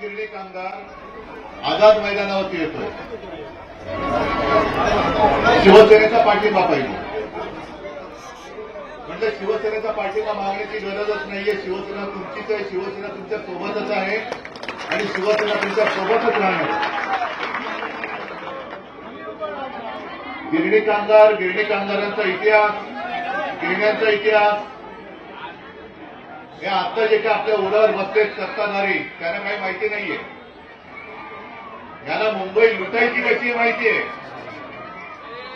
गिरणी कामगार आझाद मैदानावरती येतोय. शिवसेनेचा पाठिंबा पाहिजे. म्हणजे शिवसेनेचा पाठिंबा मागण्याची गरजच नाहीये. शिवसेना तुमचीच आहे, शिवसेना तुमच्या सोबतच आहे आणि शिवसेना तुमच्या सोबतच राहणार. गिरणी कामगार, गिरणी कामगारांचा इतिहास, गिरण्यांचा इतिहास, हे आता जे काय आपल्या उरावर बसलेत सत्ताधारी त्यांना काही माहिती नाहीये. यांना मुंबई लुटायची कशी माहिती आहे,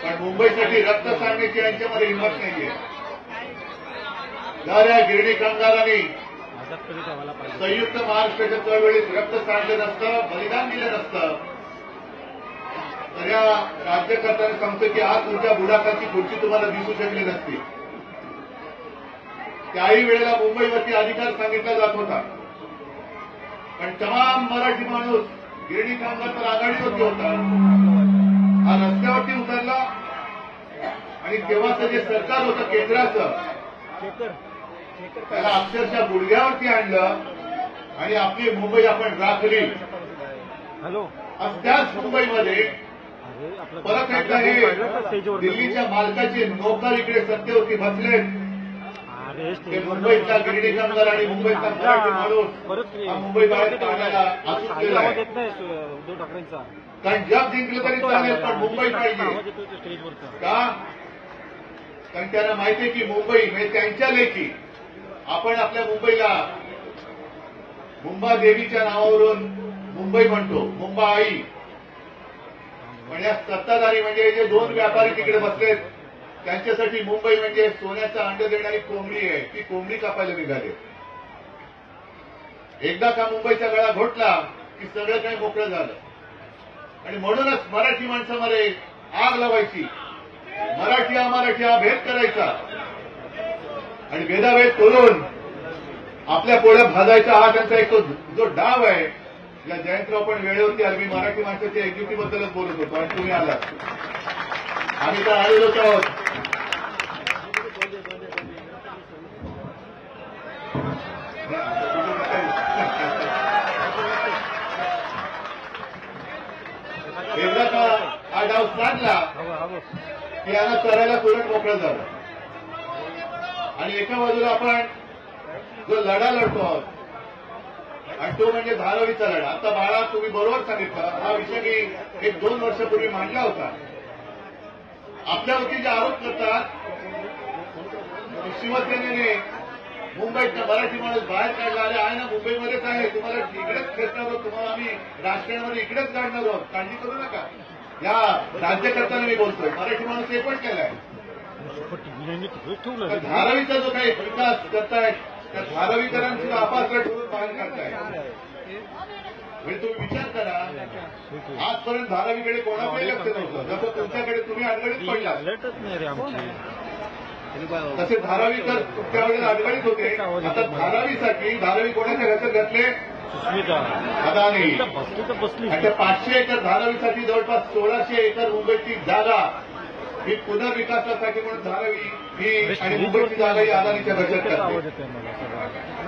पण मुंबईसाठी रक्त सांडण्याची यांच्यामध्ये हिंमत नाहीये. जर या गिरणी कामगारांनी संयुक्त महाराष्ट्राच्या चळवळीत रक्त सांडलं नसतं, बलिदान दिलं नसतं, तर या राज्यकर्त्यांनी सांगतो की आज तुमच्या बुडाखाची खुर्ची तुम्हाला दिसू शकली नसती. त्याही वेळेला मुंबईवरती अधिकार सांगितला जात होता, पण तमाम मराठी माणूस गिरणी कामगार तर आघाडीवरती होता, हा रस्त्यावरती उतरला आणि तेव्हाचं जे सरकार होतं केंद्राचं, त्याला अक्षरशः गुडघ्यावरती आणलं आणि आपली मुंबई आपण राखली. त्याच मुंबईमध्ये परत एकदा हे दिल्लीच्या मालकाचे नोकर इकडे सत्तेवरती बसलेत. ते मुंबईतला गिरणी कामगार आणि मुंबईतला मराठी माणूस हा मुंबई बाहेर काढायला असून गेला आहे. कारण जग जिंकलं तरी चालेल, पण मुंबई पाहिजे का? कारण त्यांना माहिती आहे की मुंबई म्हणजे त्यांच्या लेखी. आपण आपल्या मुंबईला मुंबा देवीच्या नावावरून मुंबई म्हणतो, मुंबा आई. पण या सत्ताधारी म्हणजे जे दोन व्यापारी तिकडे बसलेत त्यांच्यासाठी मुंबई म्हणजे सोन्याचा अंड देणारी कोंबडी आहे. ती कोंबडी कापायला निघाले. एकदा का मुंबईचा गळा घोटला की सगळं काही मोकळं झालं. आणि म्हणूनच मराठी माणसामध्ये आग लावायची, मराठी अमराठी हा भेद करायचा आणि भेदाभेद करून आपल्या पोळ्या भाजायचा हा त्यांचा एक जो डाव आहे. या जयंतराव पण वेळेवरती आले. मी मराठी माणसाच्या एकजुटीबद्दलच बोलत होतो आणि तुम्ही आलात. आम्ही तर आलेलोच आहोत. एकदा का हा डाव साधला की यांना करायला तुरंत मोकळं झालं. आणि एका बाजूला आपण जो लढा लढतो आहोत आणि तो म्हणजे धारावीचा लढा. आता बाळा तुम्ही बरोबर सांगितलं. हा विषय मी 1-2 वर्षापूर्वी मांडला होता. आपल्यावरती जे आरोप करतात शिवसेनेने मुंबईतला मराठी माणूस बाहेर काढला. अरे आहे ना, मुंबईमध्येच आहे, तुम्हाला इकडेच खेचणार आहोत, तुम्हाला आम्ही राजकारणामध्ये इकडेच काढणार आहोत, काळजी करू नका. या राज्यकर्त्यांना मी बोलतोय, मराठी माणूस हे पण केलाय. धारावीचा जो काही विकास करतायत त्या धारावीकरांची अपात्र ठेवून बाहेर काढताय. म्हणजे तुम्ही विचार करा, आजपर्यंत धारावीकडे कोणाकडे लक्ष नव्हतं. जसं तुमच्याकडे तुम्ही अडगडीत पडला तसे धारावीकर त्यावेळेला अडगडीत होते. आता धारावीसाठी धारावी कोणाच्या घरात घातले? अदानी. आणि 500 एकर धारावीसाठी जवळपास 1600 एकर मुंबईची जागा ही पुनर्विकासासाठी म्हणून धारावी ही आणि मुंबईची जागा ही अदानीच्या बचत करते.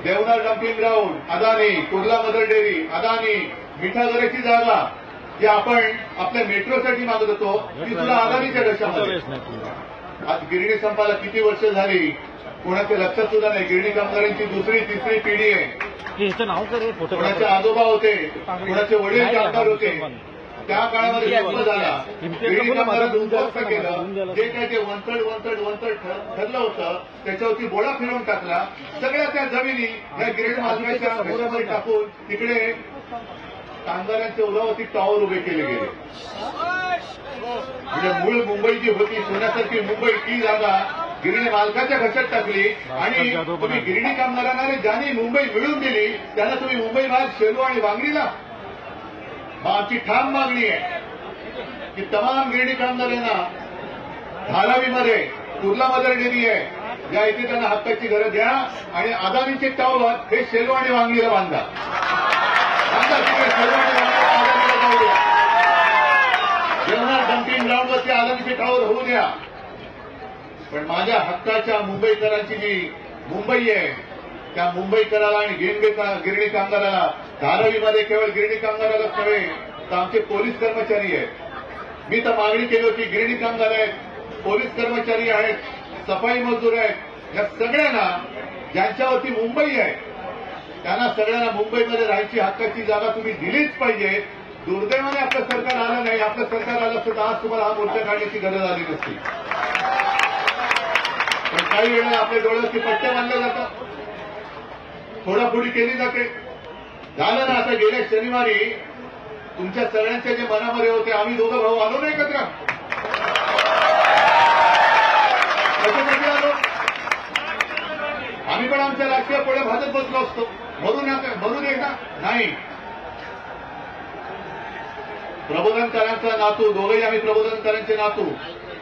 Deonar dumping ground Adani, Kurla mother dairy Adani, मिठागराची जागा जी आपण आपल्या मेट्रोसाठी मागत होतो ती सुद्धा अदानीच्या घशामध्ये. आज गिरणी संपाला किती वर्ष झाली कोणाच्या लक्षात सुद्धा नाही. गिरणी कामगारांची 2री-3री पिढी आहे. कोणाचे आजोबा होते, कोणाचे वडील कामगार होते. त्या काळामध्ये सुरू झाला. गिरणी कामगारांनी उद्ध्वस्त केलं. जे काय ते वंतड ठरलं होतं त्याच्यावरती बोळा फिरवून टाकला. सगळ्या त्या जमिनी या गिरणी मालकाच्या घरामध्ये टाकून तिकडे कामगारांच्या उरावरती टॉवर उभे केले गेले. म्हणजे मूळ मुंबई जी होती सोन्यासारखी मुंबई ती जागा गिरणी मालकाच्या घशात टाकली. आणि तुम्ही गिरणी कामगारांना ज्यांनी मुंबई मिळवून दिली त्यांना तुम्ही मुंबई बाहेर शेलू आणि वांगणीला. आमची ठाम मागणी आहे की तमाम गिरणी कामगारांना धारावीमध्ये कुर्ला मदर डेअरी आहे या इथे त्यांना हक्काची गरज द्या आणि अदानीचे टॉवर हे शेलू आणि वांगणीला बांधा. जेवणार डम्पिंग ग्राउंडवरती अदानीचे टॉवर होऊ द्या. पण माझ्या हक्काच्या मुंबईकरांची जी मुंबई आहे त्या मुंबईकराला आणि गिरणी कामगाराला धारावीमध्ये केवळ गिरणी कामगारालाच नव्हे तर आमचे पोलीस कर्मचारी आहेत. मी तर मागणी केली होती, गिरणी कामगार आहेत, पोलीस कर्मचारी आहेत, सफाई मजदूर आहेत, या सगळ्यांना ज्यांच्यावरती मुंबई आहे त्यांना सगळ्यांना मुंबईमध्ये राहायची हक्काची जागा तुम्ही दिलीच पाहिजे. दुर्दैवाने आपलं सरकार आलं नाही. आपलं सरकार आलं असतं तर आज तुम्हाला हा मोर्चा काढण्याची गरज आली नसती. पण काही वेळा आपल्या डोळ्यावरती पट्टे बांधले जातात, फोडाफोडी केली जाते. झालं ना आता गेल्या शनिवारी तुमच्या सगळ्यांच्या जे मनामध्ये होते, आम्ही दोघं भाऊ आलो नाही एकत्र, कशासाठी आलो? आम्ही पण आमच्या राजकीय पोळ्या भाजत बसलो असतो. म्हणून एकदा नाही. प्रबोधनकारांचा नातू, दोघेही आम्ही प्रबोधनकारांचे नातू.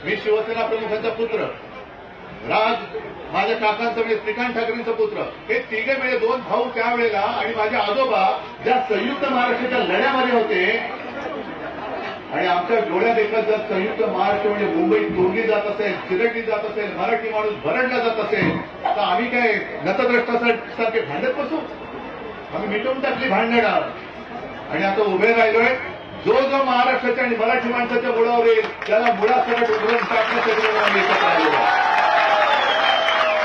मी शिवसेना प्रमुखांचा पुत्र, राज माझ्या काकांचा म्हणजे श्रीकांत ठाकरेंचा पुत्र. हे तिघे म्हणजे दोन भाऊ त्यावेळेला आणि माझे आजोबा ज्या संयुक्त महाराष्ट्राच्या लढ्यामध्ये होते आणि आमच्या डोळ्यात एकच जर संयुक्त महाराष्ट्र म्हणजे मुंबईत तोडली जात असेल, चिरडली जात असेल, मराठी माणूस भरडला जात असेल तर आम्ही काय नतद्रष्टासारखे भांडत बसू? आम्ही मिटवून टाकली भांडणं आणि आता उभे राहिलोय. जो महाराष्ट्राच्या आणि मराठी माणसाच्या मुळावर येईल त्याला मुळासकट उघडून टाकण्यासाठी आम्ही एकत्र आलेलो आहे.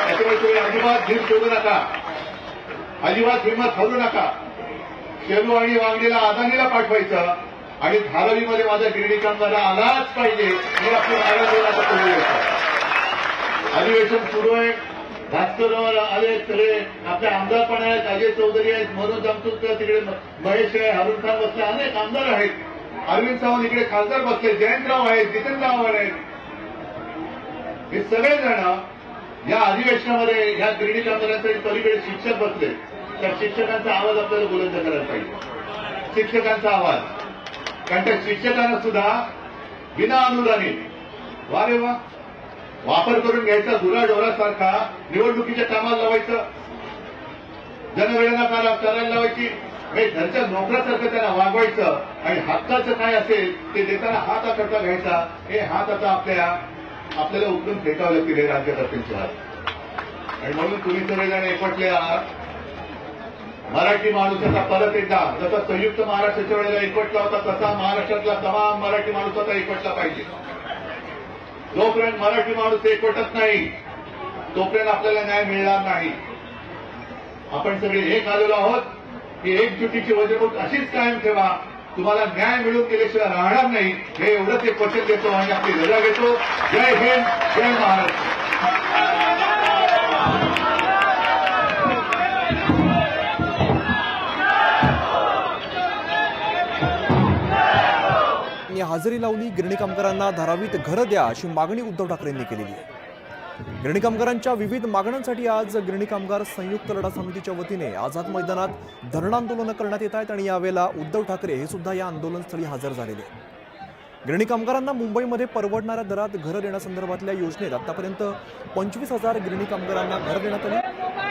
त्याच्यामुळे तुम्ही अजिबात धीर सोडू नका, अजिबात हिंमत हरवू नका. शेलू आणि वांगडीला अदानीला पाठवायचं आणि धारावीमध्ये माझ्या गिरणी कामगाराला आलाच पाहिजे हे आपलं नारायण पुढे येतं. अधिवेशन सुरू आहे. भास्करराव आले, सगळे आपले आमदार पण आहेत, अजय चौधरी आहेत, मनोज जामसुरकर तिकडे, महेश आहे, अरुण खान बसले, अनेक आमदार आहेत, अरविंद सावंत इकडे खासदार बसले, जयंतराव आहेत, जितेंद्रराव आहेत. हे सगळेजण या अधिवेशनामध्ये या गिरणी कामगारांसाठी पलीकडे शिक्षक बसले. त्या शिक्षकांचा आवाज आपल्याला बुलंद करायला पाहिजे. शिक्षकांचा आवाज, कारण त्या शिक्षकांना सुद्धा विना अनुदानी वा रे वा वापर करून घ्यायचा, गुराढोरासारखा निवडणुकीच्या कामाला लावायचं, जनगणना करायला लावायची, घरच्या नोकरासारखं त्यांना वागवायचं आणि हक्काचं काय असेल ते देताना हात आकडता घ्यायचा. हे हात आता आपल्याला उचलून फेकावं लागतील हे राज्यकर्त्यांचे हात. आणि म्हणून तुम्ही सगळेजण एकवटले आहात. मराठी माणूस आता परत एकदा जसा संयुक्त महाराष्ट्राच्या वेळेला एकवटला होता तसा महाराष्ट्रातला तमाम मराठी माणूस आता एकवटला पाहिजे. जोपर्यंत मराठी माणूस एकवटत नाही तोपर्यंत आपल्याला न्याय मिळणार नाही. आपण सगळे एक आलेलो आहोत की एकजुटीची वजनूक अशीच कायम ठेवा. तुम्हाला न्याय मिळून गेल्याशिवाय राहणार नाही हे एवढंच एक वचन देतो आणि आपली रजा घेतो. जय हिंद, जय महाराष्ट्र. हजेरी लावली. गिरणी कामगारांना धारावीत घरं द्या अशी मागणी उद्धव ठाकरेंनी केलेली आहे. गिरणी कामगारांच्या विविध मागण्यांसाठी आज गिरणी कामगार संयुक्त लढा समितीच्या वतीने आझाद मैदानात धरणं आंदोलनं करण्यात येत आहेत आणि यावेळेला उद्धव ठाकरे हे सुद्धा या आंदोलनस्थळी हजर झालेले. गिरणी कामगारांना मुंबईमध्ये परवडणाऱ्या दरात घरं देण्यासंदर्भातल्या योजनेत आतापर्यंत 25,000 गिरणी कामगारांना घर देण्यात आली.